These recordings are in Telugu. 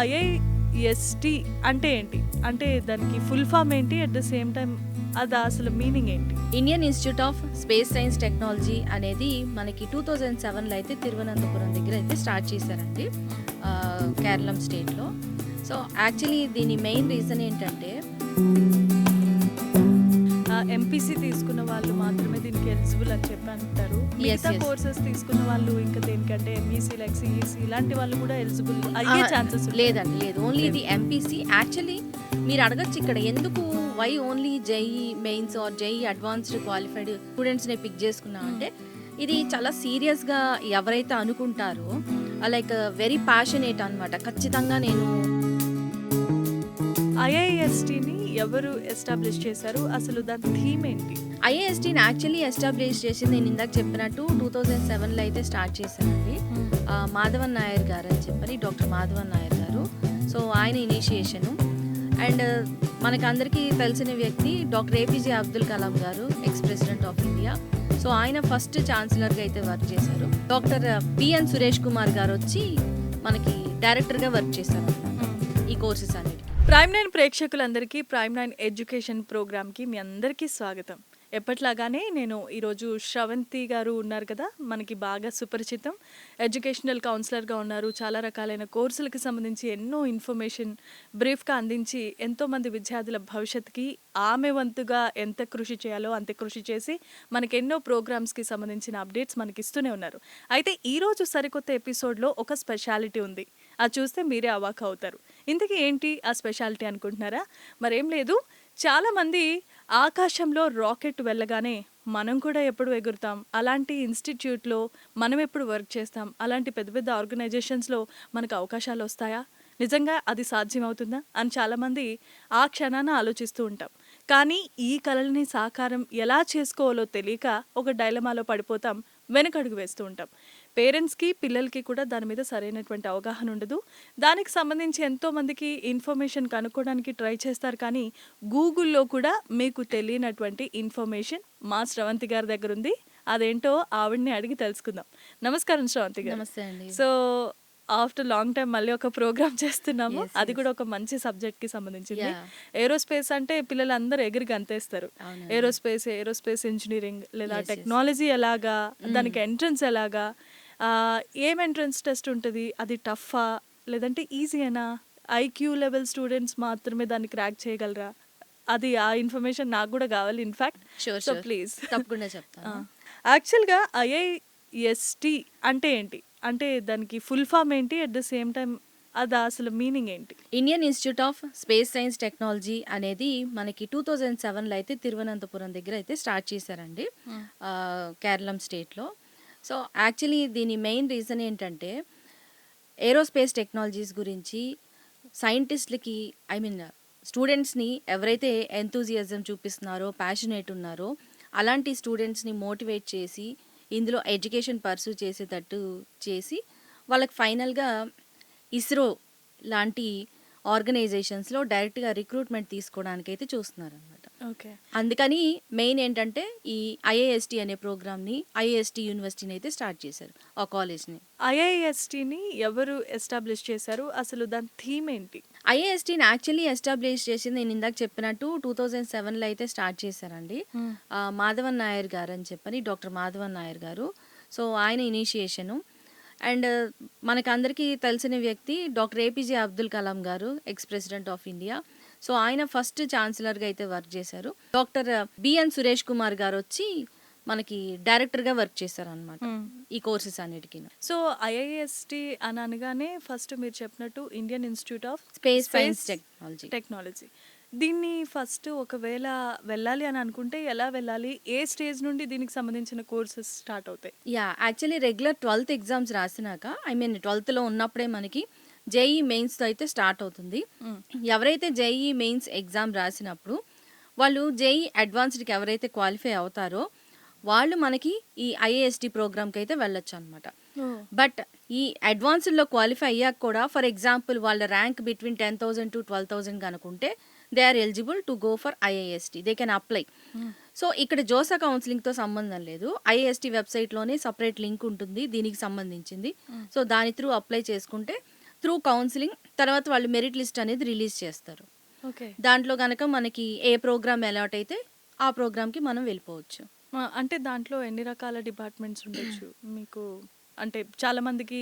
ఐఐఎస్టి అంటే ఏంటి? అంటే దానికి ఫుల్ ఫామ్ ఏంటి? అట్ ద సేమ్ టైం అది అసలు మీనింగ్ ఏంటి? Indian institute of space science technology అనేది మనకి 2007లో అయితే తిరువనంతపురం దగ్గర అయితే స్టార్ట్ చేశారండి, కేరళం స్టేట్లో. సో యాక్చువల్లీ దీని మెయిన్ రీజన్ ఏంటంటే ఎంపీసీ తీసుకున్న వాళ్ళు మాత్రమే దీనికి ఎలిజిబుల్ అని చెప్పి అంటారు. మిగతా yes. కోర్సెస్ తీసుకున్న వాళ్ళు ఇంకా దేనికంటే ఎంఈసీ లైక్ సిఈసీ ఇలాంటి వాళ్ళు కూడా ఎలిజిబుల్ అయ్యే ఛాన్సెస్ లేదండి, లేదు. ఓన్లీ ఇది ఎంపీసీ. యాక్చువల్లీ మీరు అడగచ్చు ఇక్కడ ఎందుకు why only JEE mains or JEE advanced qualified స్టూడెంట్స్ని పిక్ చేసుకున్నాం అంటే ఇది చాలా సీరియస్గా ఎవరైతే అనుకుంటారో లైక్ వెరీ ప్యాషనేట్ అనమాట. ఖచ్చితంగా నేను ఐఐఎస్టిని ఎవరు ఎస్టాబ్లిష్ చేశారు? అసలు దాని థీమ్ ఏంటి? ఐఏఎస్టీని యాక్చువల్లీ ఎస్టాబ్లిష్ చేసి నేను ఇందాక చెప్పినట్టు 2007లో అయితే స్టార్ట్ చేశానండి. మాధవన్ నాయర్ గారు అని చెప్పని, డాక్టర్ మాధవన్ నాయర్ గారు. సో ఆయన ఇనిషియేషను. అండ్ మనకందరికీ తెలిసిన వ్యక్తి డాక్టర్ ఏపీజే అబ్దుల్ కలాం గారు, ex president of India. So ఆయన ఫస్ట్ ఛాన్సలర్గా అయితే వర్క్ చేశారు. డాక్టర్ పిఎన్ సురేష్ కుమార్ గారు వచ్చి మనకి డైరెక్టర్గా వర్క్ చేశారు ఈ కోర్సెస్ అన్నిటికీ. ప్రైమ్ 9 ప్రేక్షకులందరికీ ప్రైమ్ 9 ఎడ్యుకేషన్ ప్రోగ్రామ్కి మీ అందరికీ స్వాగతం. ఎప్పట్లాగానే నేను ఈరోజు శ్రవంతి గారు ఉన్నారు కదా, మనకి బాగా సుపరిచితం. ఎడ్యుకేషనల్ కౌన్సిలర్గా ఉన్నారు. చాలా రకాలైన కోర్సులకు సంబంధించి ఎన్నో ఇన్ఫర్మేషన్ బ్రీఫ్గా అందించి ఎంతోమంది విద్యార్థుల భవిష్యత్తుకి ఆమె వంతుగా ఎంత కృషి చేయాలో అంత కృషి చేసి మనకి ఎన్నో ప్రోగ్రామ్స్కి సంబంధించిన అప్డేట్స్ మనకి ఇస్తూనే ఉన్నారు. అయితే ఈరోజు సరికొత్త ఎపిసోడ్లో ఒక స్పెషాలిటీ ఉంది. అది చూస్తే మీరే అవాక్ అవుతారు. ఇంతకీ ఏంటి ఆ స్పెషాలిటీ అనుకుంటున్నారా? మరేం లేదు, చాలామంది ఆకాశంలో రాకెట్ వెళ్ళగానే మనం కూడా ఎప్పుడు ఎగురుతాం, అలాంటి ఇన్స్టిట్యూట్లో మనం ఎప్పుడు వర్క్ చేస్తాం, అలాంటి పెద్ద పెద్ద ఆర్గనైజేషన్స్లో మనకు అవకాశాలు వస్తాయా, నిజంగా అది సాధ్యమవుతుందా అని చాలామంది ఆ క్షణాన ఆలోచిస్తూ ఉంటాం. కానీ ఈ కలల్ని సాకారం ఎలా చేసుకోవాలో తెలియక ఒక డైలమాలో పడిపోతాం, వెనకడుగు వేస్తూ ఉంటాం. పేరెంట్స్కి పిల్లలకి కూడా దాని మీద సరైనటువంటి అవగాహన ఉండదు. దానికి సంబంధించి ఎంతోమందికి ఇన్ఫర్మేషన్ కనుక్కోవడానికి ట్రై చేస్తారు, కానీ గూగుల్లో కూడా మీకు తెలియనటువంటి ఇన్ఫర్మేషన్ మా శ్రవంతి గారి దగ్గర ఉంది. అదేంటో ఆవిడని అడిగి తెలుసుకుందాం. నమస్కారం శ్రవంతి గారు. నమస్తే అండి. సో ఆఫ్టర్ లాంగ్ టైం మళ్ళీ ఒక ప్రోగ్రామ్ చేస్తున్నాము. అది కూడా ఒక మంచి సబ్జెక్ట్కి సంబంధించింది. ఏరోస్పేస్ అంటే పిల్లలందరూ ఎగిరి గంతేస్తారు. ఏరోస్పేస్ ఇంజనీరింగ్ లేదా టెక్నాలజీ ఎలాగా, దానికి ఎంట్రన్స్ ఎలాగా, ఏం ఎంట్రన్స్ టెస్ట్ ఉంటుంది, అది టఫా లేదంటే ఈజీయేనా, ఐక్యూ లెవెల్ స్టూడెంట్స్ మాత్రమే దాన్ని క్రాక్ చేయగలరా, అది ఆ ఇన్ఫర్మేషన్ నాకు కూడా కావాలి. ఇన్ఫ్యాక్ట్ సో ప్లీజ్ తప్పకుండా చెప్తాను. యాక్చువల్గా ఐఐఎస్టి అంటే ఏంటి? అంటే దానికి ఫుల్ ఫామ్ ఏంటి? అట్ ద సేమ్ టైం అది అసలు మీనింగ్ ఏంటి? Indian institute of space science technology అనేది మనకి 2007లో అయితే తిరువనంతపురం దగ్గర అయితే స్టార్ట్ చేశారండి, కేరళం స్టేట్లో. సో యాక్చువల్లీ దీని మెయిన్ రీజన్ ఏంటంటే ఏరోస్పేస్ టెక్నాలజీస్ గురించి సైంటిస్ట్లకి స్టూడెంట్స్ని ఎవరైతే ఎంతూజియాజం చూపిస్తున్నారో, ప్యాషనేట్ ఉన్నారో అలాంటి స్టూడెంట్స్ని మోటివేట్ చేసి ఇందులో ఎడ్యుకేషన్ పర్సూ చేసేటట్టు చేసి వాళ్ళకి ఫైనల్గా ఇస్రో లాంటి ఆర్గనైజేషన్స్లో డైరెక్ట్గా రిక్రూట్మెంట్ తీసుకోవడానికి అయితే చూస్తున్నారు అనమాట. ఓకే, అందుకని మెయిన్ ఏంటంటే ఈ ఐఏఎస్టీ అనే ప్రోగ్రామ్ని, ఐఏఎస్టీ యూనివర్సిటీని అయితే స్టార్ట్ చేశారు, ఆ కాలేజ్ని. ఐఐఎస్టిని ఎవరు ఎస్టాబ్లిష్ చేశారు? అసలు దాని థీమ్ ఏంటి? ఐఏఎస్టీని యాక్చువల్లీ ఎస్టాబ్లిష్ చేసింది నేను ఇందాక చెప్పినట్టు 2007లో అయితే స్టార్ట్ చేశారండి, మాధవన్ నాయర్ గారు అని చెప్పని, డాక్టర్ మాధవన్ నాయర్ గారు. సో ఆయన ఇనిషియేషను. అండ్ మనకందరికీ తెలిసిన వ్యక్తి డాక్టర్ ఏపీజే అబ్దుల్ కలాం గారు, ex president of India. So ఆయన ఫస్ట్ ఛాన్సలర్గా అయితే వర్క్ చేశారు. డాక్టర్ బిఎన్ సురేష్ కుమార్ గారు వచ్చి మనకి డైరెక్టర్గా వర్క్ చేశారు అనమాట ఈ కోర్సెస్ అన్నిటికీ. సో ఐఐఎస్టి అని అనగానే ఫస్ట్ మీరు చెప్పినట్టు Indian institute of space science technology. దీన్ని ఫస్ట్ ఒకవేళ వెళ్ళాలి అని అనుకుంటే ఎలా వెళ్ళాలి? ఏ స్టేజ్ నుండి దీనికి సంబంధించిన కోర్సెస్ స్టార్ట్ అవుతాయి? యాక్చువల్లీ రెగ్యులర్ 12th ఎగ్జామ్స్ రాసినాక 12thలో ఉన్నప్పుడే మనకి జేఈ మెయిన్స్తో అయితే స్టార్ట్ అవుతుంది. ఎవరైతే జేఈ మెయిన్స్ ఎగ్జామ్ రాసినప్పుడు వాళ్ళు జేఈ అడ్వాన్స్డ్కి ఎవరైతే క్వాలిఫై అవుతారో వాళ్ళు మనకి ఈ ఐఏఎస్టీ ప్రోగ్రామ్కి అయితే వెళ్ళొచ్చు అనమాట. బట్ ఈ అడ్వాన్స్డ్లో క్వాలిఫై అయ్యాక కూడా ఫర్ ఎగ్జాంపుల్ వాళ్ళ ర్యాంక్ బిట్వీన్ 10,000 to 12,000 కనుకుంటే they are eligible to go for IIST, they can apply. So ఇక్కడ జోసా కౌన్సిలింగ్తో సంబంధం లేదు, ఐఏఎస్టీ వెబ్సైట్లోనే సపరేట్ లింక్ ఉంటుంది దీనికి సంబంధించింది. సో దాని త్రూ అప్లై చేసుకుంటే త్రూ కౌన్సిలింగ్ తర్వాత వాళ్ళు మెరిట్ లిస్ట్ అనేది రిలీజ్ చేస్తారు. ఓకే. దాంట్లో గనక మనకి ఏ ప్రోగ్రామ్ అలాట్ అయితే ఆ ప్రోగ్రామ్‌కి మనం వెళ్ళిపోవచ్చు. అంటే దాంట్లో ఎన్ని రకాల డిపార్ట్మెంట్స్ ఉండొచ్చు మీకు? అంటే చాలా మందికి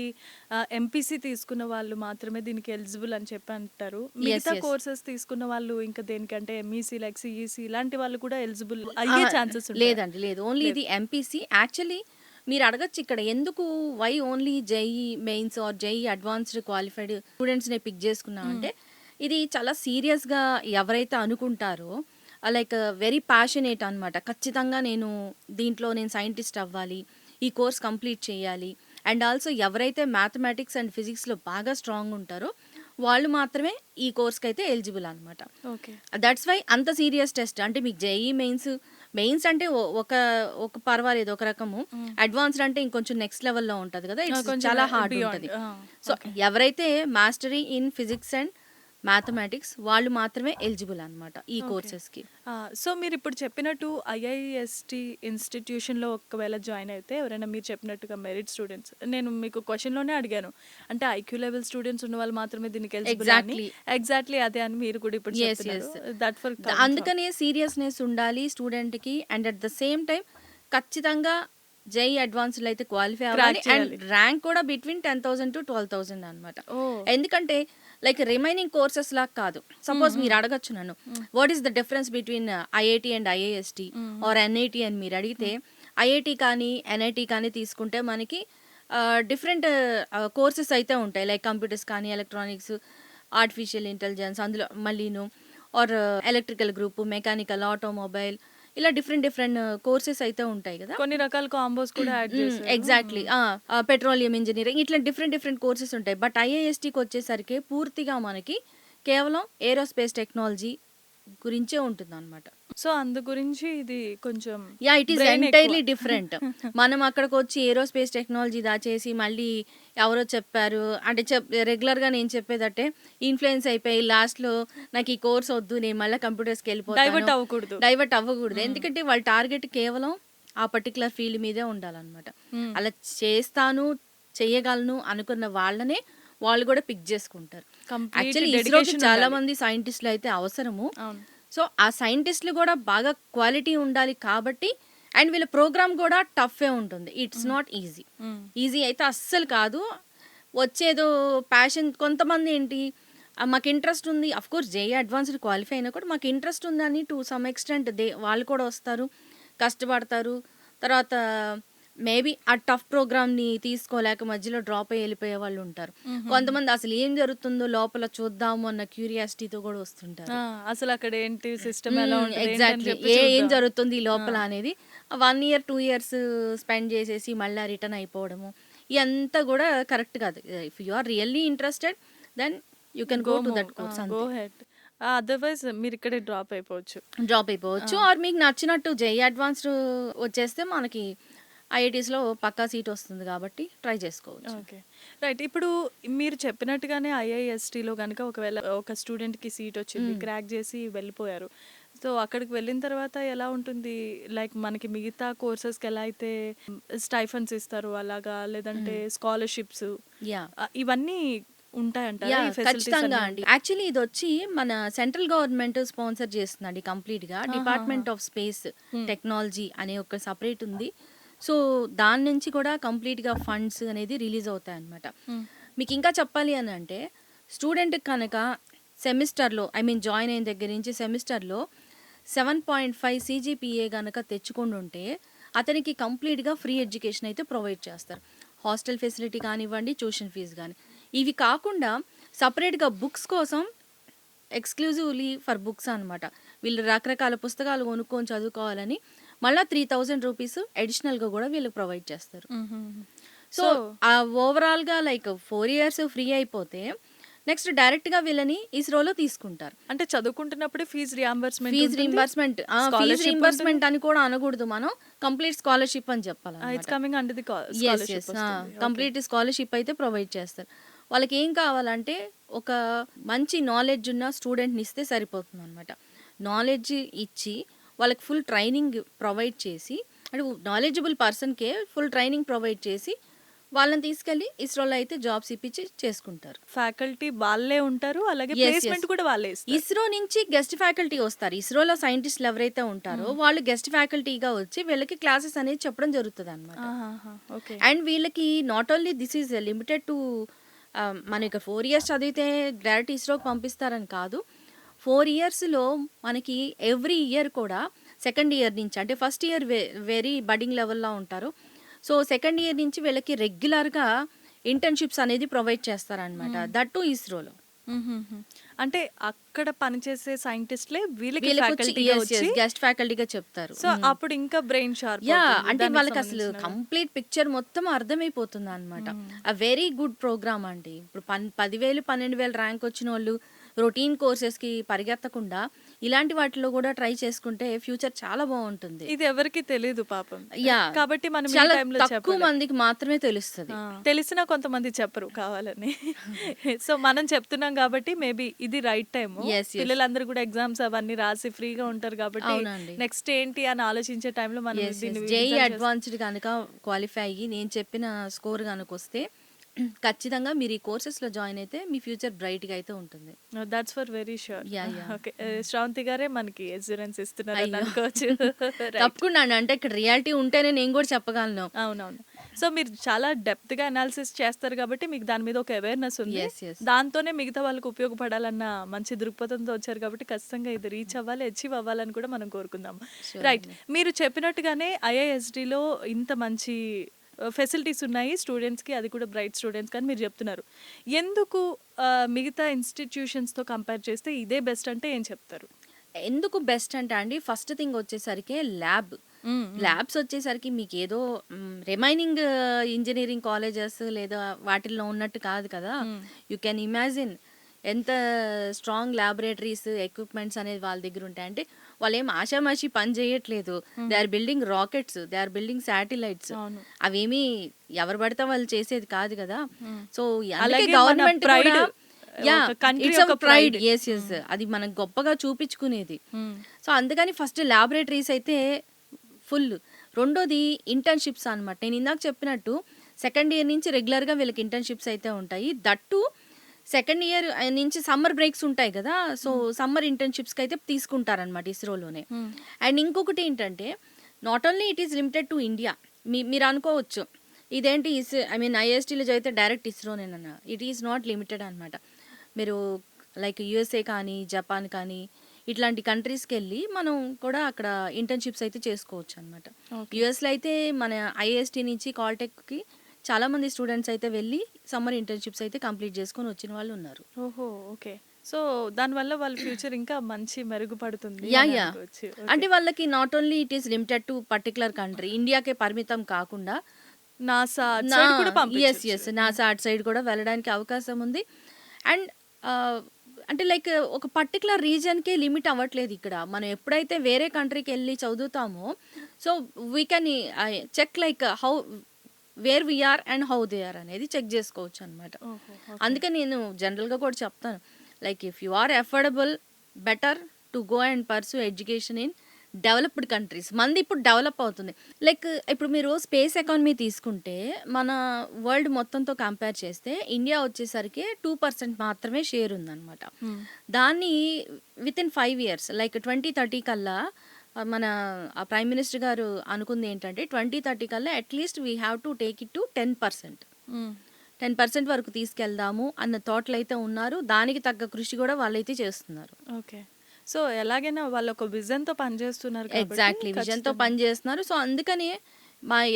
ఎంపీసీ తీసుకున్న వాళ్ళు మాత్రమే దీనికి ఎలిజిబుల్ అని చెప్పి అంటారు. మిగతా యెస్. కోర్సెస్ తీసుకున్న వాళ్ళు ఇంకా దేనికంటే ఎంఈసీ లైక్ సిఈసీ ఇలాంటి వాళ్ళు కూడా ఎలిజిబుల్ అయ్యే ఛాన్సెస్ ఉంటాయి. లేదండి. లేదు. ఓన్లీ లేదు. ఇది ఎంపీసీ. యాక్చువల్లీ మీరు అడగొచ్చు ఇక్కడ ఎందుకు why only JEE Mains or JEE Advanced qualified స్టూడెంట్స్‌నే పిక్ చేసుకున్నామంటే ఇది చాలా సీరియస్‌గా ఎవరైతే అనుకుంటారో లైక్ వెరీ ప్యాషనేట్ అనమాట. ఖచ్చితంగా నేను సైంటిస్ట్ అవ్వాలి. ఈ కోర్స్ కంప్లీట్ చేయాలి. అండ్ ఆల్సో ఎవరైతే మ్యాథమెటిక్స్ అండ్ ఫిజిక్స్‌లో బాగా స్ట్రాంగ్ ఉంటారో వాళ్ళు మాత్రమే ఈ కోర్స్‌కి అయితే ఎలిజిబుల్ అనమాట. ఓకే. దట్స్ వై అంత సీరియస్ టెస్ట్. అంటే మీకు జేఈఈ మెయిన్స్ అంటే ఒక పర్వాలేదు ఒక రకము. అడ్వాన్స్డ్ అంటే ఇంకొంచెం నెక్స్ట్ లెవెల్‌లో ఉంటది కదా! ఇట్స్ కొంచెం చాలా హార్డ్ బియాండ్. ఉంటది. సో ఎవరైతే mastery in physics and mathematics వాళ్ళు మాత్రమే ఎలిజిబుల్ అనమాట ఈ కోర్సెస్‌కి. సో మీరు ఇప్పుడు చెప్పినట్టు ఐఐఎస్టి ఇన్స్టిట్యూషన్లో ఒకవేళ జాయిన్ అయితే ఎవరైనా మీరు చెప్పినట్టుగా మెరిట్ స్టూడెంట్స్, నేను మీకు క్వశ్చన్లోనే అడిగాను అంటే ఐక్యూ లెవెల్ స్టూడెంట్స్ ఉన్న వాళ్ళు మాత్రమే దీనికి ఎలిజిబుల్ అని. ఎగ్జాక్ట్లీ అదే అని మీరు కూడా ఇప్పుడు Yes, చెప్తున్నారు. దట్ ఫర్ అందుకనే సీరియస్నెస్ ఉండాలి స్టూడెంట్‌కి. And at the same time ఖచ్చితంగా జేఈఈ అడ్వాన్స్డ్‌లో అయితే క్వాలిఫై అవ్వాలి. అండ్ ర్యాంక్ కూడా బిట్వీన్ 10,000 to 12,000 అనమాట. ఎందుకంటే లైక్ రిమైనింగ్ కోర్సెస్ లాగా కాదు. సపోజ్ మీరు అడగచ్చు నన్ను what is the difference between IIT and IIST or NIT అని మీరు అడిగితే ఐఐటి కానీ ఎన్ఐటి కానీ తీసుకుంటే మనకి డిఫరెంట్ కోర్సెస్ అయితే ఉంటాయి. లైక్ కంప్యూటర్స్ కానీ ఎలక్ట్రానిక్స్ ఆర్టిఫిషియల్ ఇంటెలిజెన్స్ అందులో మళ్ళీను or electrical group mechanical automobile ఇలా డిఫరెంట్ కోర్సెస్ అయితే ఉంటాయి కదా. కొన్ని రకాల కాంబోస్ కూడా యాడ్ చేశారు. ఎగ్జాక్ట్లీ. పెట్రోలియం ఇంజనీరింగ్ ఇట్లా డిఫరెంట్ కోర్సెస్ ఉంటాయి. బట్ ఐఐఎస్టీకి వచ్చేసరికి పూర్తిగా మనకి కేవలం ఏరోస్పేస్ టెక్నాలజీ గురించే ఉంటుంది అనమాట. సో అందు గురించి ఇది కొంచెం ఇట్ ఈస్ ఎంటైర్లీ డిఫరెంట్. మనం అక్కడికి వచ్చి ఏరోస్పేస్ టెక్నాలజీ దాచేసి మళ్ళీ ఎవరో చెప్పారు అంటే రెగ్యులర్గా నేను చెప్పేదట్టే ఇన్ఫ్లుయెన్స్ అయిపోయి లాస్ట్లో నాకు ఈ కోర్స్ వద్దు నేను మళ్ళీ కంప్యూటర్స్కి వెళ్ళిపోతాను. డైవర్ట్ అవ్వకూడదు. ఎందుకంటే వాళ్ళ టార్గెట్ కేవలం ఆ పర్టికులర్ ఫీల్డ్ మీదే ఉండాలన్నమాట. అలా చేయగలను అనుకున్న వాళ్ళనే వాళ్ళు కూడా పిక్ చేసుకుంటారు. యాక్చువల్లీ ఇస్రోకి చాలా మంది సైంటిస్టులు అయితే అవసరము. సో ఆ సైంటిస్టులు కూడా బాగా క్వాలిటీ ఉండాలి కాబట్టి అండ్ వీళ్ళ ప్రోగ్రామ్ కూడా టఫే ఉంటుంది. ఇట్స్ నాట్ ఈజీ అయితే అస్సలు కాదు. వచ్చేదో ప్యాషన్ కొంతమంది ఏంటి మాకు ఇంట్రెస్ట్ ఉంది of course JEE advanced qualify అయినా కూడా మాకు ఇంట్రెస్ట్ ఉందని టు సమ్ ఎక్స్టెంట్ వాళ్ళు కూడా వస్తారు, కష్టపడతారు. తర్వాత మేబీ ఆ టఫ్ ప్రోగ్రామ్ని తీసుకోలేక మధ్యలో డ్రాప్ అయ్యి వెళ్ళిపోయే వాళ్ళు ఉంటారు. కొంతమంది అసలు ఏం జరుగుతుందో లోపల చూద్దాము అన్న క్యూరియాసిటీతో కూడా వస్తుంటారు. అసలు అక్కడ ఏంటి సిస్టమ్ ఎలా ఉంటుంది, ఎగ్జాక్ట్లీ ఏం జరుగుతుంది లోపల అనేది 1 year 2 years స్పెండ్ చేసేసి మళ్ళీ రిటర్న్ అయిపోవడము ఇదంతా కూడా కరెక్ట్ కాదు. If you are really interested then you can go to that course. Otherwise మీరు ఇక్కడే డ్రాప్ అయిపోవచ్చు. ఆర్ మీకు నచ్చినట్టు జేఈ అడ్వాన్స్డ్ వచ్చేస్తే మనకి ఐఐటీస్లో పక్కా సీట్ వస్తుంది కాబట్టి ట్రై చేసుకోవచ్చు. Okay, right. ఇప్పుడు మీరు చెప్పినట్టుగానే ఐఐఎస్టీలో కనుక ఒకవేళ ఒక స్టూడెంట్కి సీట్ వచ్చింది, క్రాక్ చేసి వెళ్ళిపోయారు. సో అక్కడికి వెళ్ళిన తర్వాత ఎలా ఉంటుంది? లైక్ మనకి మిగతా కోర్సెస్కి ఎలా అయితే స్టైఫండ్స్ ఇస్తారు అలాగా, లేదంటే స్కాలర్షిప్స్ ఇవన్నీ ఉంటాయంటారా? ఖచ్చితంగా అండి. యాక్చువల్లీ ఇది వచ్చి మన సెంట్రల్ గవర్నమెంట్ స్పాన్సర్ చేస్తుందండి కంప్లీట్గా. డిపార్ట్మెంట్ ఆఫ్ స్పేస్ టెక్నాలజీ అనే ఒక సపరేట్ ఉంది. సో దాని నుంచి కూడా కంప్లీట్గా ఫండ్స్ అనేది రిలీజ్ అవుతాయి అన్నమాట. మీకు ఇంకా చెప్పాలి అని అంటే స్టూడెంట్ కనుక సెమిస్టర్లో జాయిన్ అయిన దగ్గర నుంచి సెమిస్టర్లో 7.5 CGPA కనుక తెచ్చుకొని ఉంటే అతనికి కంప్లీట్గా ఫ్రీ ఎడ్యుకేషన్ అయితే ప్రొవైడ్ చేస్తారు. హాస్టల్ ఫెసిలిటీ కానివ్వండి, ట్యూషన్ ఫీజు కానీ. ఇవి కాకుండా సపరేట్గా బుక్స్ కోసం ఎక్స్క్లూజివ్లీ ఫర్ బుక్స్ అనమాట. వీళ్ళు రకరకాల పుస్తకాలు కొనుక్కొని చదువుకోవాలని మళ్ళీ 3,000 రూపీస్ అడిషనల్గా కూడా వీళ్ళకి ప్రొవైడ్ చేస్తారు. సో ఆ ఓవరాల్గా లైక్ 4 years ఫ్రీ అయిపోతే నెక్స్ట్ డైరెక్ట్గా వీళ్ళని ఇస్రోలో తీసుకుంటారు. అంటే చదువుకుంటున్నప్పుడే ఫీజు రియంబర్స్మెంట్ అని కూడా అనకూడదు, మనం కంప్లీట్ స్కాలర్షిప్ అని చెప్పాలి. కంప్లీట్ స్కాలర్షిప్ అయితే ప్రొవైడ్ చేస్తారు. వాళ్ళకి ఏం కావాలంటే ఒక మంచి నాలెడ్జ్ ఉన్న స్టూడెంట్ని ఇస్తే సరిపోతుంది అనమాట. నాలెడ్జ్ ఇచ్చి వాళ్ళకి ఫుల్ ట్రైనింగ్ ప్రొవైడ్ చేసి అంటే నాలెడ్జబుల్ పర్సన్కే ఫుల్ ట్రైనింగ్ ప్రొవైడ్ చేసి వాళ్ళని తీసుకెళ్ళి ఇస్రోలో అయితే జాబ్స్ ఇప్పించి చేసుకుంటారు. ఫ్యాకల్టీ వాళ్ళే ఉంటారు. అలాగే యెస్. Placement yes. కూడా వాళ్ళే ఇస్తారు. ఇస్రో నుంచి గెస్ట్ ఫ్యాకల్టీ వస్తారు. ఇస్రోలో సైంటిస్టులు ఎవరైతే ఉంటారో వాళ్ళు గెస్ట్ ఫ్యాకల్టీగా వచ్చి వీళ్ళకి క్లాసెస్ అనేది చెప్పడం జరుగుతదనమాట. ఆహాహా! ఓకే. అండ్ వీళ్ళకి not only this is limited to మనకి 4 ఇయర్స్ చదివితే డైరెక్ట్ ఇస్రోకి పంపిస్తారని కాదు. 4 ఇయర్స్‌లో మనకి ఎవ్రీ ఇయర్ కూడా సెకండ్ ఇయర్ నుంచి అంటే ఫస్ట్ ఇయర్ వెరీ బడ్డింగ్ లెవెల్‌లో ఉంటారు. సో, సెకండ్ ఇయర్ నుంచి వీళ్ళకి రెగ్యులర్‌గా ఇంటర్న్‌షిప్స్ అనేది ప్రొవైడ్ చేస్తారనమాట. దట్ టూ ఇస్రోలో. హుహుహు. అంటే అక్కడ పనిచేసే సైంటిస్ట్‌లే వీళ్ళకి వీళ్ళకొచ్చి ఫ్యాకల్టీగా యెస్. వచ్చి యెస్. గెస్ట్ ఫ్యాకల్టీగా చెప్తారు. సో, అప్పుడు ఇంకా బ్రెయిన్ షార్ప్ యాహ్! అవుతుంది. అంటే దానికి వాళ్ళకసలు సంబంధించినవి. కంప్లీట్ పిక్చర్ మొత్తం అర్థమైపోతుందనమాట. వెరీ గుడ్ ప్రోగ్రామ్ అండి. ఇప్పుడు 10,000, 12,000 ర్యాంక్ వచ్చినోళ్ళు రొటీన్ కోర్సెస్‌కి పరిగెత్తకుండా ఇలాంటి వాటిలో కూడా ట్రై చేసుకుంటే ఫ్యూచర్ చాలా బావుంటుంది. ఇది ఎవరికీ తెలీదు పాపం. యాహ్! కాబట్టి మనం ఈ చాలా టైంలో తక్కువ చెప్పలేం. మందికి మాత్రమే తెలుస్తది. తెలిసినా కొంతమంది చెప్పరు కావాలని. సో, మనం చెప్తున్నాం కాబట్టి మేబీ ఇది రైట్ టైము. యెస్. యెస్. పిల్లలందరూ కూడా ఎగ్జామ్స్ అవన్నీ రాసి ఫ్రీగా ఉంటారు కాబట్టి అవునండి. నెక్స్ట్ ఏంటి అని ఆలోచించే టైంలో మనం యెస్. దీన్ని యెస్. జేఈఈ రిజల్ట్ అడ్వాన్స్డ్ గనక క్వాలిఫై అయ్యి నేను చెప్పిన స్కోర్ గనకొస్తే ఖచ్చితంగా మీరు ఈ కోర్సెస్‌లో జాయిన్ అయితే మీ ఫ్యూచర్ బ్రైట్‌గా అయితే ఉంటుంది. That's for very sure. Yeah! Yeah! Okay. Sravanthi గారే మనకి ఎష్యూరెన్స్ ఇస్తున్నారని అయ్యో! అనుకోవచ్చు. రైట్. తప్పకుండా అండి. అంటే ఇక్కడ రియాలిటీ ఉంటేనే నేను కూడా చెప్పగలను. అవునవును. సో, మీరు చాలా డెప్త్‌గా అనాలిసిస్ చేస్తారు కాబట్టి మీకు దాని మీద ఒక అవేర్‌నెస్ ఉంది. యెస్. యెస్. దాంతోనే మిగతా వాళ్ళకి ఉపయోగపడాలన్న మంచి దృక్పథంతో వచ్చారు కాబట్టి ఖచ్చితంగా ఇది రీచ్ అవ్వాలి, అచీవ్ అవ్వాలని కూడా మనం కోరుకుందాం. Sure right. అండి. మీరు చెప్పినట్టుగానే ఐఐఎస్‌డిలో ఇంత మంచి ఫెసిలిటీస్ ఉన్నాయి స్టూడెంట్స్‌కి, అది కూడా బ్రైట్ స్టూడెంట్స్‌కి అని మీరు చెప్తున్నారు. ఎందుకు మిగతా ఇన్‌స్టిట్యూషన్స్‌తో కంపేర్ చేస్తే ఇదే బెస్ట్ అంటే ఏం చెప్తారు? ఎందుకు బెస్ట్ అంటే అండి ఫస్ట్ థింగ్ వచ్చేసరికి ల్యాబ్. హ్మ్. ల్యాబ్స్ వచ్చేసరికి మీకేదో రిమైనింగ్ ఇంజినీరింగ్ కాలేజెస్ లేదా వాటిల్లో ఉన్నట్టు కాదు కదా! యూ కెన్ ఇమాజిన్ ఎంత స్ట్రాంగ్ ల్యాబొరేటరీస్, ఎక్విప్‌మెంట్స్ అనేది వాళ్ళ దగ్గర ఉంటాయి. అంటే వాళ్ళేం ఆషామాషీ పని చేయట్లేదు. They are building rockets, they are building satellites. అవును. అవేమీ ఎవరు పడితే వాళ్ళు చేసేది కాదు కదా! సో, అందుకే అలాగే మన గవర్నమెంట్ ప్రైడ్, కూడా యాహ్! ఒక కంట్రీ ఇట్స్ యొక్క hour pride. Pride. Yes. Yes. అది మనం గొప్పగా చూపించుకునేది. సో, అందుకని ఫస్ట్ ల్యాబొరేటరీస్ అయితే ఫుల్. రెండోది ఇంటర్న్‌షిప్స్ అనమాట. నేను ఇందాక చెప్పినట్టు సెకండ్ ఇయర్ నుంచి రెగ్యులర్‌గా వీళ్ళకి ఇంటర్న్‌షిప్స్ అయితే ఉంటాయి. దట్ టూ సెకండ్ ఇయర్ నుంచి సమ్మర్ బ్రేక్స్ ఉంటాయి కదా! సో, సమ్మర్ ఇంటర్న్‌షిప్స్‌కి అయితే తీసుకుంటారనమాట ఇస్రోలోనే. అండ్ ఇంకొకటి ఏంటంటే not only it is limited to India. మీరు అనుకోవచ్చు ఇదేంటి ఐ మీన్ ఐఎస్టీలో చదివితే డైరెక్ట్ ఇస్రోనేనన్నా. ఇట్ ఈస్ నాట్ లిమిటెడ్ అనమాట. మీరు లైక్ యూఎస్ఏ కానీ, జపాన్ కానీ ఇట్లాంటి కంట్రీస్‌కెళ్ళి మనం కూడా అక్కడ ఇంటర్న్‌షిప్స్ అయితే చేసుకోవచ్చు అనమాట. ఓకే. యూఎస్‌లో అయితే మన ఐఎస్టీ నుంచి కాల్టెక్‌కి చాలామంది స్టూడెంట్స్ అయితే వెళ్ళి సమ్మర్ ఇంటర్న్‌షిప్స్ అయితే కంప్లీట్ చేసుకొని వచ్చిన వాళ్ళు ఉన్నారు. ఓహో! ఓకే. సో, దానివల్ల వాళ్ళ ఫ్యూచర్ ఇంకా మంచి మెరుగుపడుతుంది యాహ్! అని యాహ్! అనుకోవచ్చు. అంటే ఓకే. వాళ్ళకి not only it is limited to particular country. ఇండియాకే పరిమితం కాకుండా నాసా అటు నా సైడ్ కూడా యెస్. పంపించొచ్చు. యెస్. నాసా అటు సైడ్ కూడా వెళ్ళడానికి అవకాశం ఉంది. అండ్ అంటే లైక్ ఒక పర్టిక్యులర్ రీజియన్‌కే లిమిట్ అవ్వట్లేదు ఇక్కడ. మనం ఎప్పుడైతే వేరే కంట్రీకెళ్ళి చదువుతామో so, we can check like how where we are and how they are అనేది చెక్ చేసుకోవచ్చు అనమాట. ఓహో! ఓకే. అందుకే నేను జనరల్‌గా కూడా చెప్తాను. Like if you are affordable better to go and pursue education in developed countries. మనది ఇప్పుడు డెవలప్ అవుతుంది. లైక్ ఇప్పుడు మీరు స్పేస్ ఎకానమీ తీసుకుంటే మన వరల్డ్ మొత్తంతో కంపేర్ చేస్తే ఇండియా వచ్చేసరికి 2% మాత్రమే షేర్ ఉందన్నమాట. దాన్ని వితిన్ 5 ఇయర్స్ లైక్ 2030 కల్లా మన ప్రైమ్ మినిస్టర్ గారు అనుకుంది ఏంటంటే 2030 కల్లా at least we have to take it to 10%. 10% వరకు తీసుకెళ్దాము అన్న థాట్‌లో అయితే ఉన్నారు. దానికి తగ్గ కృషి కూడా వాళ్ళైతే చేస్తున్నారు. ఓకే. సో, ఎలాగైనా వాళ్ళు ఒక విజన్‌తో పనిచేస్తున్నారు కాబట్టి ఎగ్జాక్ట్లీ. విజన్‌తో ఖచ్చితంగా. పని చేస్తున్నారు. సో, అందుకని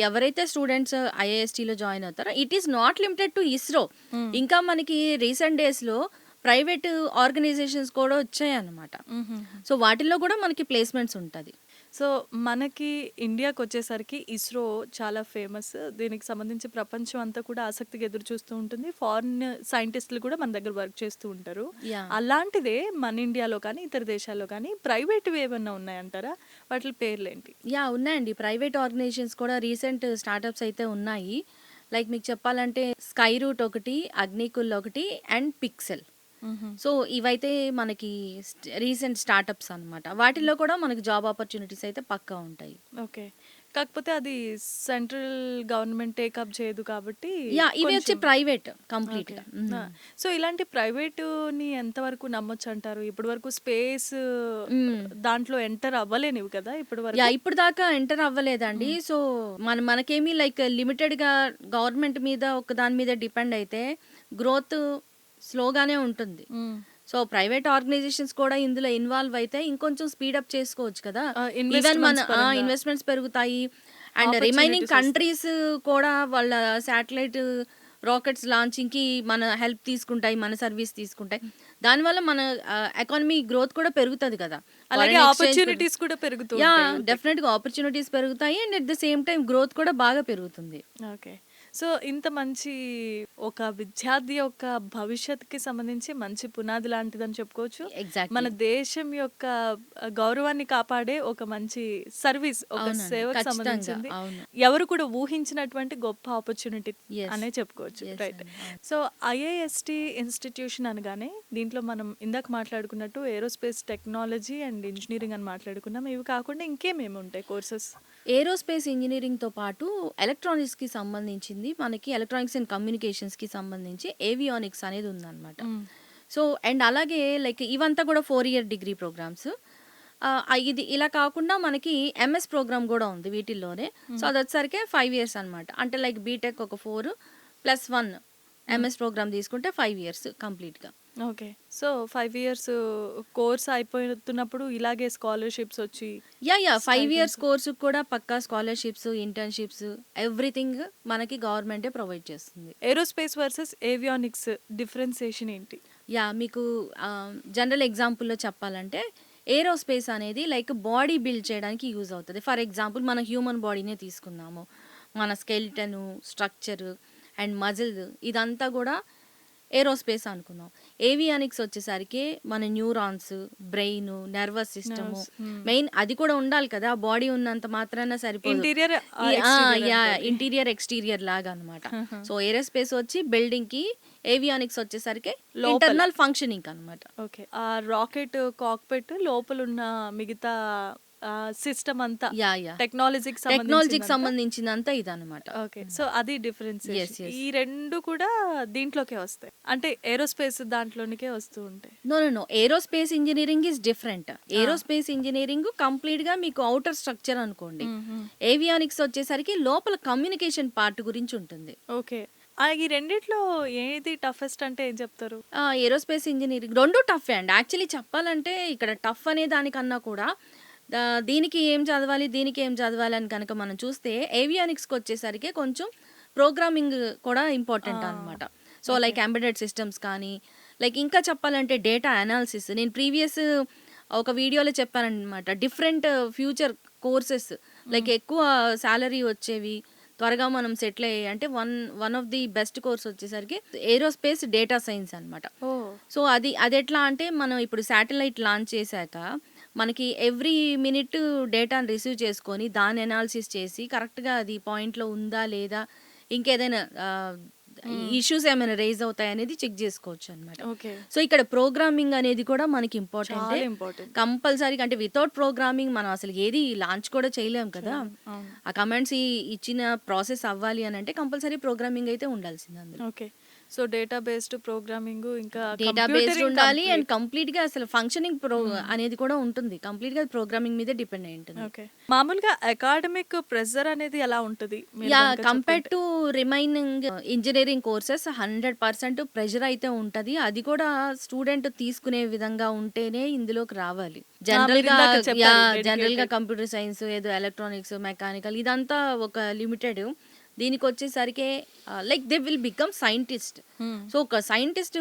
ఎవరైతే స్టూడెంట్స్ ఐఐఎస్టీలో జాయిన్ అవుతారో it is not limited to ISRO. ఇంకా మనకి రీసెంట్ డేస్‌లో ప్రైవేట్ ఆర్గనైజేషన్స్ కూడా వచ్చాయన్నమాట. సో, వాటిల్లో కూడా మనకి ప్లేస్‌మెంట్స్ ఉంటది. సో, మనకి ఇండియాకొచ్చేసరికి ఇస్రో చాలా ఫేమస్. దీనికి సంబంధించి ప్రపంచం అంతా కూడా ఆసక్తిగా ఎదురు చూస్తూ ఉంటుంది. ఫారిన్ సైంటిస్టులు కూడా మన దగ్గర వర్క్ చేస్తూ ఉంటారు. యాహ్! అలాంటిదే మన ఇండియాలో కానీ, ఇతర దేశాల్లో కానీ ప్రైవేట్‌వి ఏమన్నా ఉన్నాయంటారా? వాటి పేర్లేంటి? యాహ్! ఉన్నాయండి. ప్రైవేట్ ఆర్గనైజేషన్స్ కూడా రీసెంట్ స్టార్టప్స్ అయితే ఉన్నాయి. లైక్ మీకు చెప్పాలంటే స్కై రూట్ ఒకటి, అగ్నికుల్ ఒకటి అండ్ పిక్సెల్. సో, ఇవైతే మనకి రీసెంట్ స్టార్టప్స్ అనమాట. వాటిల్లో కూడా మనకి జాబ్ ఆపర్చునిటీస్ అయితే పక్కా ఉంటాయి. ఓకే. కాకపోతే అది సెంట్రల్ గవర్నమెంట్ టేకప్ చేయదు కాబట్టి ఇవి వచ్చి కొంచెం ప్రైవేట్ ఓకే. కంప్లీట్‌గా. ఆ! సో, ఇలాంటి ప్రైవేటుని ఎంతవరకు నమ్మొచ్చంటారు? ఇప్పటి వరకు స్పేస్ హ్మ్. దాంట్లో ఎంటర్ అవ్వలేనివి కదా! ఇప్పటి వరకు. ఇప్పుడు దాకా ఎంటర్ అవ్వలేదండి. హ్మ్. సో, మనకేమి లైక్ లిమిటెడ్‌గా గవర్నమెంట్ మీద ఒక దాని మీద డిపెండ్ అయితే గ్రోత్ స్లోగానే ఉంటుంది. హ్మ్. సో, ప్రైవేట్ ఆర్గనైజేషన్స్ కూడా ఇందులో ఇన్వాల్వ్ అయితే ఇంకొంచెం స్పీడప్ చేసుకోవచ్చు కదా! ఈవెన్ ఇన్వెస్ట్‌మెంట్స్ పరంగా ఇన్వెస్ట్‌మెంట్స్ పెరుగుతాయి. అండ్ రిమైనింగ్ ఆపర్చునిటీస్ వస్తాయి. కంట్రీస్ కూడా వాళ్ళ శాటిలైట్ రాకెట్స్ లాంచింగ్‌కి మన హెల్ప్ తీసుకుంటాయి. మన సర్వీస్ తీసుకుంటాయి. దానివల్ల మన ఎకానమీ గ్రోత్ కూడా పెరుగుతది కదా! అలాగే ఫారెన్ ఎక్స్‌చేంజ్ ఆపర్చునిటీస్ కూడా పెరుగుతూ ఉంటాయి యూత్‌కి. డెఫినెట్‌గా ఆపర్చునిటీస్ పెరుగుతాయి. And at the same time growth కూడా బాగా పెరుగుతుంది. ఓకే. సో, ఇంత మంచి ఒక విద్యార్థి యొక్క భవిష్యత్తుకి సంబంధించి మంచి పునాది లాంటిదని చెప్పుకోవచ్చు. మన ఎగ్జాక్ట్‌లీ. దేశం యొక్క గౌరవాన్ని కాపాడే ఒక మంచి సర్వీస్, ఒక అవునండి. సేవకు ఖచ్చితంగా. సంబంధించింది. అవును. ఎవరు కూడా ఊహించినటువంటి గొప్ప ఆపర్చునిటీ యెస్. అనే చెప్పుకోవచ్చు. Yes right. అండి. అవును. సో, ఐఐఎస్‌టి ఇన్‌స్టిట్యూషన్ అనగానే దీంట్లో మనం ఇందాక మాట్లాడుకున్నట్టు ఏరోస్పేస్ టెక్నాలజీ అండ్ ఇంజినీరింగ్ అని మాట్లాడుకున్నాం. ఇవి కాకుండా ఇంకేమేమి ఉంటాయి కోర్సెస్? ఏరోస్పేస్ ఇంజినీరింగ్‌తో పాటు ఎలక్ట్రానిక్స్‌కి సంబంధించింది మనకి ఎలక్ట్రానిక్స్ అండ్ కమ్యూనికేషన్స్‌కి సంబంధించి ఏవియానిక్స్ అనేది ఉందన్నమాట. హ్మ్. సో, అండ్ అలాగే లైక్ ఇవంతా కూడా 4 ఇయర్ డిగ్రీ ప్రోగ్రామ్స్. ఇది ఇలా కాకుండా మనకి ఎంఎస్ ప్రోగ్రామ్ గూడా ఉంది వీటిల్లోనే. సో, హ్మ్. అదొచ్చేసరికి 5 ఇయర్స్ అనమాట. అంటే లైక్ బీటెక్ ఒక 4 +1 హ్మ్. ఎంఎస్ ప్రోగ్రామ్ తీసుకుంటే 5 ఇయర్స్ కంప్లీట్‌గా. ఓకే. సో, 5 ఇయర్స్ కోర్స్ అయిపోతున్నప్పుడు ఇలాగే స్కాలర్‌షిప్స్ వచ్చి 5 ఇయర్స్ స్టైపెండ్స్. కోర్స్‌కి కూడా పక్కా స్కాలర్‌షిప్స్, ఇంటర్న్‌షిప్స్ ఎవ్రీథింగ్ మనకి గవర్నమెంటే ప్రొవైడ్ చేస్తుంది. ఏరోస్పేస్ వర్సెస్ ఏవియానిక్స్ డిఫరెన్సియేషన్ ఏంటి? మీకు జనరల్ ఎగ్జాంపుల్‌లో చెప్పాలంటే ఏరోస్పేస్ అనేది లైక్ బాడీ బిల్డ్ చేయడానికి యూజ్ అవుతది. ఫర్ ఎగ్జాంపుల్ మన హ్యూమన్ బాడీనే తీసుకుందాము. మన స్కెలిటను, స్ట్రక్చర్ అండ్ మజిల్ ఇదంతా కూడా ఏరోస్పేస్ అనుకుందాం. ఏవియానిక్స్ వచ్చేసరికి మన neurons, brain, nervous system nerves. హ్మ్. మెయిన్ అది కూడా ఉండాలి కదా! బాడీ ఉన్నంత మాత్రాన సరిపోదు. Interior, yeah! ఎక్స్‌టీరియర్ అనుకోవాలి. ఇంటీరియర్, ఎక్స్‌టీరియర్ లాగా అనమాట. సో, ఏరోస్పేస్ వచ్చి బిల్డింగ్‌కి, ఏవియానిక్స్ వచ్చేసరికి లోపల. ఇంటర్నల్ ఫంక్షనింగ్ అనమాట. ఓకే. ఆ రాకెట్ కాక్‌పిట్ లోపలున్న మిగతా సిస్టమ్ అంతా యాహ్! టెక్నాలజీకి టెక్నాలజీకి సంబంధించిందంతా. సంబంధించినంతా ఇదనమాట. ఓకే. సో, అది డిఫరెన్సియేషన్. యెస్. ఈ 2 కూడా దీంట్లోకే వస్తాయి. అంటే ఏరోస్పేస్ దాంట్లోనికే వస్తూ ఉంటాయి. No. Aerospace engineering is different. ఆ! ఏరోస్పేస్ ఇంజినీరింగ్ కంప్లీట్‌గా మీకు ఔటర్ స్ట్రక్చర్ అనుకోండి. హ్మ్. హ్మ్. ఏవియానిక్స్ వచ్చేసరికి లోపల కమ్యూనికేషన్ పార్ట్ గురించి ఉంటుంది. ఓకే. ఈ రెండిట్లో ఏది టఫెస్ట్ అంటే ఏం చెప్తారు? ఏరోస్పేస్ ఇంజినీరింగ్ 2 టఫే అండి. యాక్చువల్లీ చెప్పాలంటే ఇక్కడ టఫ్ అనే దానికన్నా కూడా దీనికి ఏం చదవాలి, దీనికి ఏం చదవాలి అని కనుక మనం చూస్తే ఏవియానిక్స్‌కి వచ్చేసరికి కొంచెం ప్రోగ్రామింగ్ కూడా ఆ! ఇంపార్టెంట్ అనమాట. So, okay. Like embedded systems కానీ, లైక్ ఇంకా చెప్పాలంటే డేటా అనాలిసిస్. నేను ప్రీవియస్ ఒక వీడియోలో చెప్పాననమాట. డిఫరెంట్ ఫ్యూచర్ కోర్సెస్ లైక్ హ్మ్. ఎక్కువ సాలరీ వచ్చేవి, త్వరగా మనం సెటిల్ అయ్యేయి అంటే one of the best course వచ్చేసరికి ఏరోస్పేస్ డేటా సైన్స్ అనమాట. ఓహ్! సో, అదెట్లా అంటే మనం ఇప్పుడు శాటిలైట్ లాంచ్ చేశాక మనకి ఎవ్రీ మినిట్ డేటాను రిసీవ్ చేసుకొని దాన్ని అనాలిసిస్ చేసి కరెక్ట్‌గా అది పాయింట్‌లో ఉందా? లేదా? ఇంకేదైనా హ్మ్. ఇష్యూస్ ఏమైనా రైజ్ అవుతాయనేది చెక్ జేసుకోవచ్చనమాట. ఓకే. సో, ఇక్కడ ప్రోగ్రామింగ్ అనేది కూడా మనకి ఇంపార్టెంటే. చాలా ఇంపార్టెంట్. కంపల్సరీగా అంటే వితౌట్ ప్రోగ్రామింగ్ మనం అసలు ఏది లాంచ్ కూడా చేయలేం కదా! చేయలేం. అవును. ఆ కమాండ్స్ ఇచ్చిన ప్రాసెస్ అవ్వాలి అనంటే కంపల్సరీ ప్రోగ్రామింగ్ అయితే ఉండాల్సిందే అందులో. Okay. So, data based programming ఇంకా డేటా బేస్డ్ కంప్యూటరింగ్ ఉండాలి అండ్ కంప్లీట్. కంప్లీట్‌గా అసలు ఫంక్షనింగ్ హ్మ్. అనేది కూడా ఉంటుంది. కంప్లీట్‌గా ప్రోగ్రామింగ్ మీదే డిపెండ్ అయి ఉంటుంది. ఓకే. మామూలుగా అకాడమిక్ ప్రెషర్ అనేది ఎలా ఉంటది? మీరు గనుక కంపేర్డ్ చెప్పుకుంటే? To remaining engineering courses 100% pressure అయితే ఉంటది. అది కూడా స్టూడెంట్ తీసుకునే విధంగా ఉంటేనే ఇందులోకి రావాలి. జనరల్‌గా మీరిందాక చెప్పారు జనరల్‌గా డెడికేటెడ్. కంప్యూటర్ సైన్స్ ఏదో ఎలక్ట్రానిక్స్, మెకానికల్ ఇదంతా ఒక లిమిటెడ్. దీనికొచ్చేసరికి like they will become scientist. Hmm. So, ఒక సైంటిస్ట్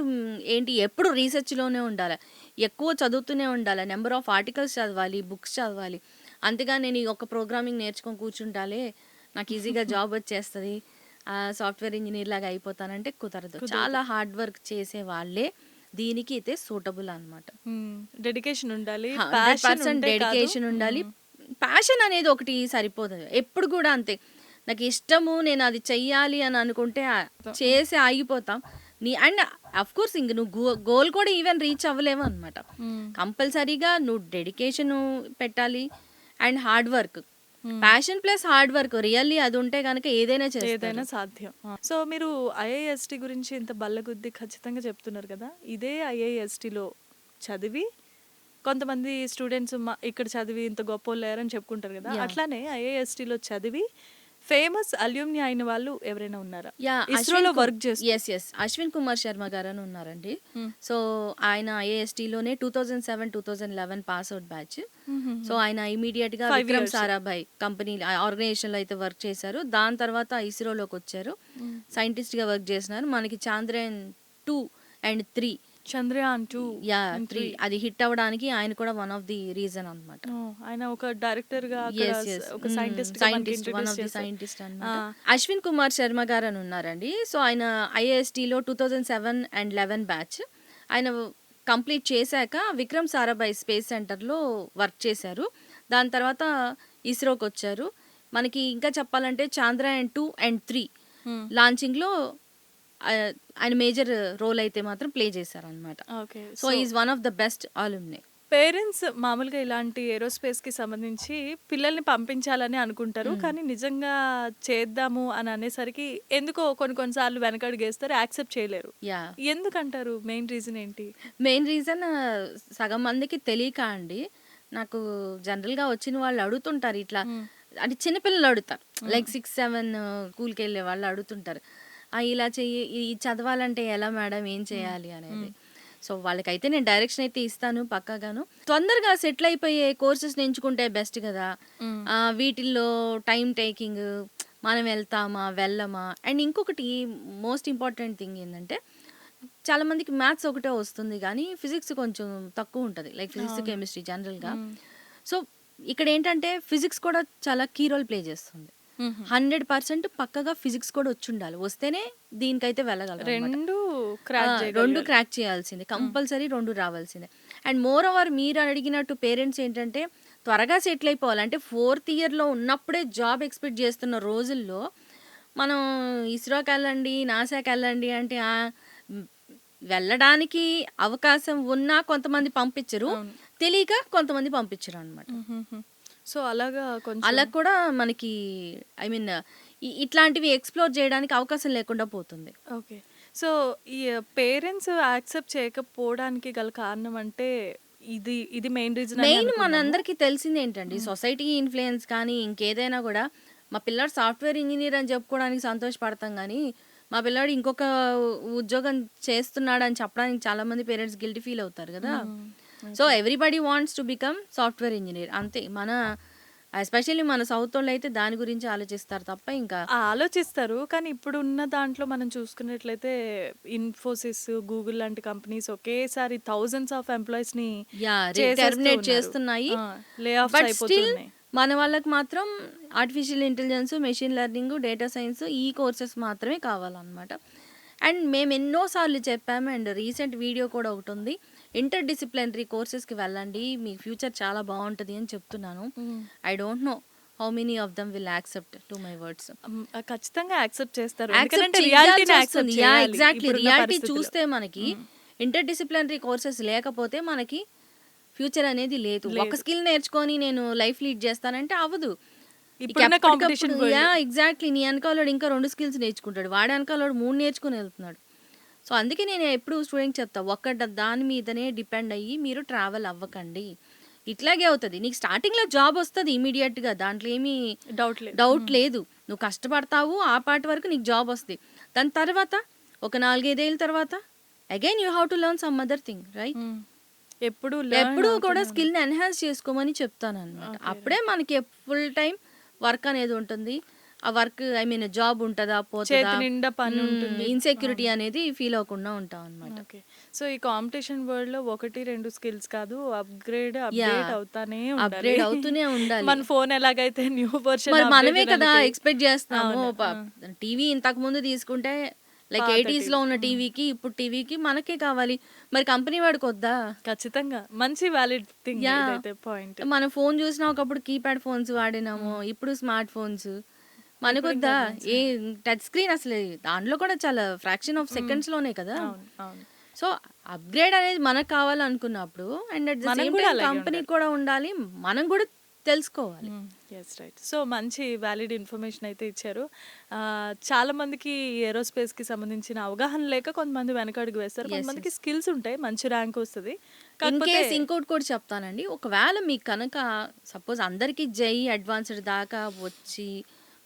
ఏంటి ఎప్పుడు రీసెర్చ్‌లోనే ఉండాల. ఎక్కువ చదువుతూనే ఉండాల. నంబర్ ఆఫ్ ఆర్టికల్స్ చదవాలి, బుక్స్ చదవాలి. అంతేగాని నేను ఈ ఒక్క ప్రోగ్రామింగ్ నేర్చుకొని కూర్చుంటాలే, నాకు ఈజీగా జాబ్ వచ్చేస్తది. సాఫ్ట్‌వేర్ ఇంజినీర్ లాగా అయిపోతానంటే కుదరదు. కుదరదు. చాలా హార్డ్ వర్క్ చేసే వాళ్ళే దీనికి అయితే సూటబుల్ అనమాట. హ్మ్. డెడికేషన్ ఉండాలి. ప్యాషన్ 100% ఉంటే కాదు. డెడికేషన్ ఉండాలి. హ్మ్. ప్యాషన్ అనేది ఒకటి సరిపోదు. ఎప్పుడు కూడా అంతే. నాకు ఇష్టము నేను అది చెయ్యాలి అని అనుకుంటే చేసి ఆగిపోతాం. అండ్ అఫ్‌కోర్స్ ఇంక నువ్వు గోల్ కూడా ఈవెన్ రీచ్ అవ్వలేము అనమాట. హ్మ్. కంపల్సరీగా నువ్వు డెడికేషను పెట్టాలి and hard work. Passion plus hard work really అది ఉంటే గనక ఏదైనా చేస్తారు. ఏదైనా సాధ్యం. సో, మీరు ఐఐఎస్టీ గురించి ఇంత బల్లగుద్ది ఖచ్చితంగా చెప్తున్నారు కదా! ఇదే ఐఐఎస్టీలో చదివి కొంతమంది స్టూడెంట్స్ ఇక్కడ చదివి ఇంత గొప్పోళ్ళయ్యారని చెప్పుకుంటారు కదా! యాహ్! అట్లానే ఐఐఎస్టీలో చదివి ఫేమస్ అల్యూమిని అయిన వాళ్ళు ఎవరైనా ఉన్నారా? యాహ్! ఇస్రోలో వర్క్ చేస్తూ. యెస్. అశ్విన్ కుమార్ శర్మ గారని ఉన్నారండి. హ్మ్. సో, ఆయన ఐఏఎస్టీలోనే 2007, 2011 పాస్ అవుట్ బ్యాచ్. సో, ఆయన ఇమ్మీడియేట్‌గా 5 విక్రమ్ years. సారాభాయ్ కంపెనీ ఆర్గనైజేషన్‌లో అయితే వర్క్ చేశారు. దాని తర్వాత ఇస్రోలోకొచ్చారు. సైంటిస్ట్‌గా వర్క్ చేసినారు. మనకి Chandrayaan 2 and 3 Chandrayaan 2 yeah! And 3 అది హిట్ అవ్వడానికి ఆయన కూడా వన్ ఆఫ్ ది రీజన్ అన్నమాట. ఆయన ఒక డైరెక్టర్‌గా అక్కడ యెస్. ఒక సైంటిస్ట్‌గా మనకి scientist one introduce of the చేశారు. సైంటిస్ట్ ఆ! అన్నమాట. అశ్విన్ కుమార్ శర్మ గారు అని ఉన్నారండి. సో, ఆయన ఐఏఎస్టీలో 2007 అండ్ 11 బ్యాచ్. ఆయన కంప్లీట్ చేశాక విక్రమ్ సారాభాయ్ స్పేస్ సెంటర్‌లో వర్క్ చేశారు. దాని తర్వాత ఇస్రోకొచ్చారు. మనకి ఇంకా చెప్పాలంటే చాంద్రయాన్ 2 అండ్ 3 హ్మ్. లాంచింగ్‌లో ఆయన మేజర్ రోల్ అయితే మాత్రం ప్లే చేశారనమాట. Okay. So, is one of the best alumni. Parents మామూలుగా ఇలాంటి ఏరోస్పేస్‌కి సంబంధించి పిల్లల్ని పంపించాలని అనుకుంటారు. కానీ నిజంగా చేద్దాము అని అనేసరికి ఎందుకో కొన్ని సార్లు వెనకడుగేస్తారు. యాక్సెప్ట్ చేయలేరు. యాహ్! ఎందుకంటారు? మెయిన్ రీజన్ ఏంటి? మెయిన్ రీజన్ సగం మందికి తెలియక అండి. నాకు జనరల్‌గా వచ్చిన వాళ్ళు అడుగుతుంటారు ఇట్లా. అంటే చిన్న పిల్లలు అడుగుతారు. లైక్ 6, 7 స్కూల్‌కెళ్ళే వాళ్ళు అడుగుతుంటారు. ఇలా చెయ్యి, ఇది చదవాలంటే ఎలా మేడం? ఏం చేయాలి అనేది. సో, వాళ్ళకైతే నేను డైరెక్షన్ అయితే ఇస్తాను పక్కాగాను. తొందరగా సెటిల్ అయిపోయే కోర్సెస్‌ని ఎంచుకుంటే బెస్ట్ కదా! వీటిల్లో టైమ్ టేకింగ్, మనం వెళ్తామా? వెళ్ళమా? అండ్ ఇంకొకటి మోస్ట్ ఇంపార్టెంట్ థింగ్ ఏందంటే చాలా మందికి మ్యాథ్స్ ఒకటే వస్తుంది కానీ ఫిజిక్స్ కొంచెం తక్కువ ఉంటది. లైక్ ఫిజిక్స్, కెమిస్ట్రీ జనరల్‌గా. సో, ఇక్కడ ఏంటంటే ఫిజిక్స్ కూడా చాలా కీ రోల్ ప్లే చేస్తుంది. 100% పక్కగా ఫిజిక్స్ కూడా వచ్చుండాలి. వస్తేనే దీనికైతే వెళ్ళగలరు అన్నమాట. 2 క్రాక్ 2 చేయగలగాలి. క్రాక్ చేయాల్సిందే. కంపల్సరీ 2 రావాల్సిందే. అండ్ మోర్ ఓవర్ మీరు అడిగినట్టు పేరెంట్స్ ఏంటంటే త్వరగా సెటిల్ అయిపోవాలి. అంటే 4th ఇయర్‌లో ఉన్నప్పుడే జాబ్ ఎక్స్‌పెక్ట్ చేస్తున్న రోజుల్లో మనం ఇస్రోకెళ్ళండి, నాసాకెళ్ళండి అంటే హ్మ్, వెళ్ళడానికి అవకాశం ఉన్నా కొంతమంది పంపించరు. అవును. తెలియక కొంతమంది పంపించరనమాట. సో, అలాగా కొంచెం అలా కూడా మనకి ఐ మీన్ ఇట్లాంటివి ఎక్స్‌ప్లోర్ చేయడానికి అవకాశం లేకుండా పోతుంది. ఓకే. సో, ఈ పేరెంట్స్ యాక్సెప్ట్ చేయకపోవడానికి గల కారణం అంటే ఇది మెయిన్ రీజన్ అని మెయిన్ అనుకుందాము. మనందరికీ తెలిసిందేంటండి సొసైటీ ఇన్‌ఫ్లుయెన్స్ కానీ ఇంకేదైనా కూడా మా పిల్లాడు సాఫ్ట్‌వేర్ ఇంజినీర్ అని చెప్పుకోవడానికి సంతోషపడతాం గానీ, మా పిల్లాడు ఇంకొక ఉద్యోగం చేస్తున్నాడని చెప్పడానికి చాలా మంది పేరెంట్స్ గిల్టీ ఫీల్ అవుతారు కదా! So, everybody wants to become software engineer అంతే. ఎస్పెషల్లీ మన సౌతోళ్ళైతే దాని గురించి ఆలోచిస్తారు తప్ప ఇంకా ఆలోచిస్తారు. కానీ ఇప్పుడున్న దాంట్లో మనం చూసుకున్నట్లయితే ఇన్ఫోసిస్, గూగుల్ లాంటి కంపెనీస్ ఒకేసారి థౌసండ్స్ ఆఫ్ ఎంప్లాయీస్‌ని చేసేస్తూ టెర్మినేట్ ఉన్నారు. చేస్తున్నాయి. లే ఆఫ్స్ బట్ స్టిల్ అయిపోతున్నాయి. మన వాళ్ళకి మాత్రం artificial intelligence, machine learning, data science ఈ కోర్సెస్ మాత్రమే కావాలన్నమాట. అండ్ మేము ఎన్నోసార్లు చెప్పాము అండ్ రీసెంట్ వీడియో కూడా ఒకటి ఉంది. ఇంటర్ డిసిప్లినరీ కోర్సెస్‌కి వెళ్ళండి. మీ ఫ్యూచర్ చాలా బాగుంటది అని చెప్తున్నాను. I don't know how many of them will accept to my words. ఖచ్చితంగా యాక్సెప్ట్ చేస్తారు. యాక్సెప్ట్ ఎందుకంటే చేయాల్సి రియాలిటీని యాక్సెప్ట్ వస్తుంది. యా చేయాలి ఎగ్జాక్ట్లీ ఇప్పుడున్న రియాలిటీ పరిస్థితిలో. చూస్తే మనకి ఇంటర్ డిసిప్లినరీ కోర్సెస్ లేకపోతే మనకి ఫ్యూచర్ అనేది లేదు. ఒక లేదు. స్కిల్ నేర్చుకొని నేను లైఫ్ లీడ్ చేస్తానంటే అవ్వదు. ఇప్పుడున్న కాంపిటీషన్ ఎగ్జాక్ట్లీ నీ వెనకాలోడు ఇంకా 2 స్కిల్స్ నేర్చుకుంటాడు. వాడి వెనకాలోడు 3 నేర్చుకుని వెళ్తున్నాడు. సో, అందుకే నేను ఎప్పుడు స్టూడెంట్కి చెప్తా దాని మీదనే డిపెండ్ అయ్యి మీరు ట్రావెల్ అవ్వకండి. ఇట్లాగే అవుతుంది. నీకు స్టార్టింగ్‌లో జాబ్ వస్తది ఇమ్మీడియేట్‌గా. దాంట్లో ఏమీ డౌట్ లేదు. నువ్వు కష్టపడతావు. ఆ పార్ట్ వరకు నీకు జాబ్ వస్తది. దాని తర్వాత ఒక 4, 5 ఏళ్ల తర్వాత again you have to learn some other thing right? ఎప్పుడు ఎప్పుడూ కూడా స్కిల్‌ని ఎన్హాన్స్ చేసుకోమని చెప్తానన్నమాట. అప్పుడే మనకి ఫుల్ టైం వర్క్ అనేది ఉంటుంది. ఆ వర్క్ ఐ మీన్ జాబ్ ఉంటదా? పోతదా? చేతి నిండా పని ఉంటుంది. ఇన్‌సెక్యూరిటీ అనేది ఫీల్ అవ్వకుండా ఉంటామన్నమాట. ఓకే. సో, ఈ కాంపిటీషన్ వరల్డ్‌లో 1, 2 స్కిల్స్ కాదు అప్‌గ్రేడ్ యాహ్! అవుతానే అప్‌గ్రేడ్ ఉండాలి. అవుతూనే ఉండాలి. మన ఫోన్ ఎలాగైతే న్యూ వర్షన్ మరి మనమే కదా ఎక్స్‌పెక్ట్ చేస్తున్నాము. అవును. టీవీ ఇంతకుముందు తీసుకుంటే లైక్ పాత 80స్‌లో ఉన్న టీవీకి ఇప్పుడు టీవీకి మనకే కావాలి. మరి కంపెనీ వాడికొద్దా? ఖచ్చితంగా మంచి వాలిడ్ థింగ్ యాహ్! ఇదైతే పాయింట్. మనం ఫోన్ చూసినా ఒకప్పుడు కీప్యాడ్ ఫోన్స్ వాడినాము. ఇప్పుడు స్మార్ట్ ఫోన్స్. మనకొద్దా? ఏ టచ్ స్క్రీన్ అసలు దాంట్లో కూడా చాలా ఫ్రాక్షన్ ఆఫ్ సెకండ్స్‌లోనే కదా! అవును. సో, అప్‌గ్రేడ్ అనేది మనకు కావాలనుకున్నప్పుడు అండ్ అట్ ద మనం సేమ్ కూడా టైమ్ అలాగే కంపెనీకి కూడా ఉండాలి. మనం కూడా తెలుసుకోవాలి. Yes right. సో మంచి వ్యాలిడ్ ఇన్ఫర్మేషన్ అయితే ఇచ్చారు. చాలా మందికి ఏరోస్పేస్కి సంబంధించిన అవగాహన లేక కొంతమంది వెనకడుగు వేస్తారు, ఎస్ కొంతమందికి ఎస్ స్కిల్స్ ఉంటాయి, మంచి ర్యాంక్ వస్తుంది. ఇన్ కాకపోతే కేస్ ఇంకోటి కూడా చెప్తానండి. ఒకవేళ మీకు కనుక సపోజ్ అందరికీ జై అడ్వాన్స్డ్ దాకా వచ్చి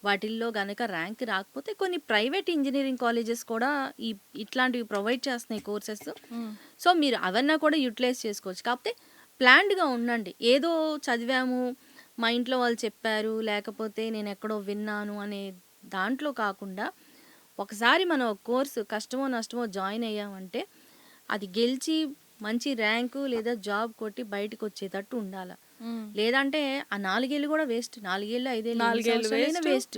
వాటిల్లో గనక ర్యాంక్ రాకపోతే కొన్ని ప్రైవేట్ ఇంజనీరింగ్ కాలేజెస్ కూడా ఈ ఇట్లాంటివి ప్రొవైడ్ చేస్తున్నాయి కోర్సెస్. మ్మ్. సో మీరు అవన్నా కూడా యూటిలైజ్ చేసుకోవచ్చు. కాకపోతే ప్లాన్డ్గా ఉండండి. ఏదో చదివాము, మా ఇంట్లో వాళ్ళు చెప్పారు, లేకపోతే నేను ఎక్కడో విన్నాను అనే దాంట్లో కాకుండా ఒకసారి మనం ఒక కోర్సు కష్టమో నష్టమో జాయిన్ అయ్యామంటే అది గెలిచి మంచి ర్యాంకు లేదా జాబ్ కొట్టి బయటకు వచ్చేటట్టు ఉండాలి. మ్మ్. లేదంటే ఆ 4 ఏళ్ళు కూడా వేస్ట్. 4 ఏళ్ళు 5 ఏళ్ళు ఎన్ని 4 ఏళ్ళు సంవత్సరాలైనా వేస్ట్, వేస్ట్.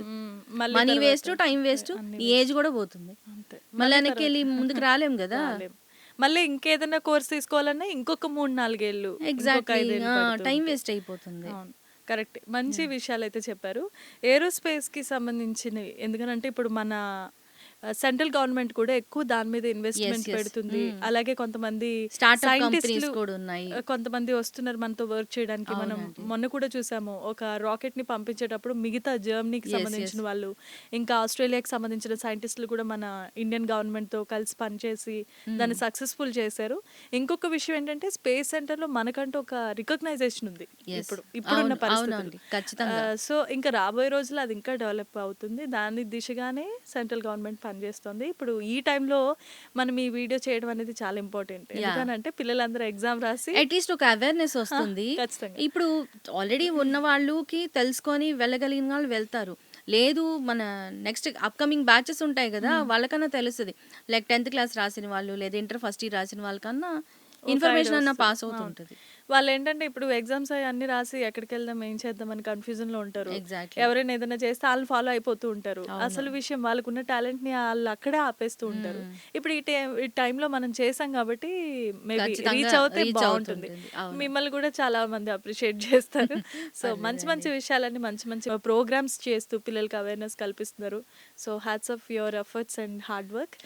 మళ్ళీ మనీ తర్వాత వేస్ట్, టైం వేస్ట్, అన్ని నీ వేస్ట్, ఏజ్ కూడా పోతుంది. అంతే. మళ్ళీ మళ్ళీ వెనక్కి తర్వాత వెళ్ళి ముందుకు రాలేం కదా. రాలేం. మళ్ళీ ఇంకేదైనా కోర్స్ తీసుకోవాలన్నా ఇంకొక 3-4 ఏళ్ళు, ఇంకొక ఎగ్జాక్ట్లీ 5 ఏళ్ళు టైం పడుతుంది. వేస్ట్ అయిపోతుంది. అవును, కరెక్ట్. మంచి విషయాలైతే చెప్పారు. ఏరోస్పేస్‌కి సంబంధించినవి ఎందుకనంటే ఇప్పుడు మన సెంట్రల్ గవర్నమెంట్ కూడా ఎక్కువ దాని మీద ఎస్ ఇన్వెస్ట్‌మెంట్ ఎస్ పెడుతుంది. అలాగే కొంతమంది స్టార్టప్ కంపెనీస్ సైంటిస్టులు కూడా ఉన్నాయి. కొంతమంది వస్తున్నారు మనతో వర్క్ చేయడానికి. మనం అవునండి. మొన్న కూడా చూసాము, ఒక రాకెట్‌ని పంపించేటప్పుడు మిగతా జర్మనీకి ఎస్ ఎస్ సంబంధించిన వాళ్ళు, ఇంకా ఆస్ట్రేలియాకి సంబంధించిన సైంటిస్టులు కూడా మన ఇండియన్ గవర్నమెంట్‌తో కలిసి పనిచేసి దాన్ని సక్సెస్‌ఫుల్ చేశారు. ఇంకొక విషయం ఏంటంటే స్పేస్ సెంటర్‌లో మనకంటూ ఒక రికగ్నైజేషన్ ఉంది ఎస్ ఇప్పుడున్న అవును పరిస్థితుల్లో. అవునండి ఖచ్చితంగా. సో ఇంకా రాబోయే రోజుల్లో అది ఇంకా డెవలప్ అవుతుంది. దాని దిశగానే సెంట్రల్ గవర్నమెంట్ పనిచేస్తుంది. ఇప్పుడు ఈ టైంలో మనం ఈ వీడియో చేయడం అనేది చాలా ఇంపార్టెంట్. యా ఎందుకనంటే పిల్లలందరూ ఎగ్జామ్ రాసి అట్లీస్ట్ ఒక అవేర్నెస్ వస్తుంది. ఖచ్చితంగా. ఇప్పుడు ఆల్రెడీ ఉన్న వాళ్ళకి తెలుసుకొని వెళ్ళగలిగిన వాళ్ళు వెళ్తారు. లేదు మన నెక్స్ట్ అప్కమింగ్ బ్యాచెస్ ఉంటాయి కదా, వాళ్ళకన్నా తెలుస్తుంది. లైక్ 10th క్లాస్ రాసిన వాళ్ళు లేదా ఇంటర్ ఫస్ట్ ఇయర్ రాసిన వాళ్ళకన్నా ఒక ఐడియా ఇన్ఫర్మేషన్ అన్న వస్తుంది. పాస్ అవును, అవుతుంటుంది. వాళ్ళు ఏంటంటే ఇప్పుడు ఎగ్జామ్స్ అన్ని రాసి ఎక్కడికి వెళ్దాం ఏం చేద్దాం అని కన్ఫ్యూజన్లో ఉంటారు. ఎగ్జాక్ట్లీ ఎవరైనా ఏదైనా చేస్తే వాళ్ళని ఫాలో అయిపోతూ ఉంటారు. అవును. అసలు విషయం వాళ్ళకున్న టాలెంట్ని వాళ్ళు అక్కడే ఆపేస్తూ ఉంటారు. ఇప్పుడు ఈ టైంలో మనం చేసాం కాబట్టి మేబీ ఖచ్చితంగా రీచ్ అవుతే రీచ్ బాగుంటుంది. అవుతుంటుంది. అవును మిమ్మల్ని కూడా చాలా మంది అప్రిషియేట్ చేస్తారు. సో మంచి పర్లేదండి. మంచి విషయాలన్నీ మంచి మంచి ప్రోగ్రామ్స్ చేస్తూ పిల్లలకి అవేర్నెస్ కల్పిస్తున్నారు. So hats off your efforts and hard work.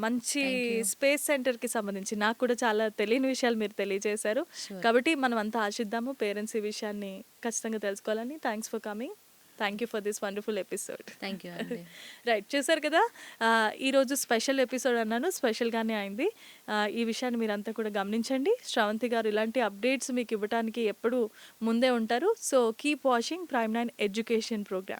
మంచి థ్యాంక్ యూ. స్పేస్ సెంటర్కి సంబంధించి నాకు కూడా చాలా తెలియని విషయాలు మీరు తెలియజేశారు. షూర్. కాబట్టి మనం అంతా ఆశిద్దాము పేరెంట్స్ ఈ విషయాన్ని ఖచ్చితంగా తెలుసుకోవాలని. Thanks for coming. Thank you for this wonderful episode. Thank you అండి. రైట్, చూసారు కదా, ఈరోజు స్పెషల్ ఎపిసోడ్ అన్నాను, స్పెషల్గానే అయింది. ఈ విషయాన్ని మీరంతా కూడా గమనించండి. శ్రవంతి గారు ఇలాంటి అప్డేట్స్ మీకు ఇవ్వడానికి ఎప్పుడూ ముందే ఉంటారు. So keep watching Prime nine education programme.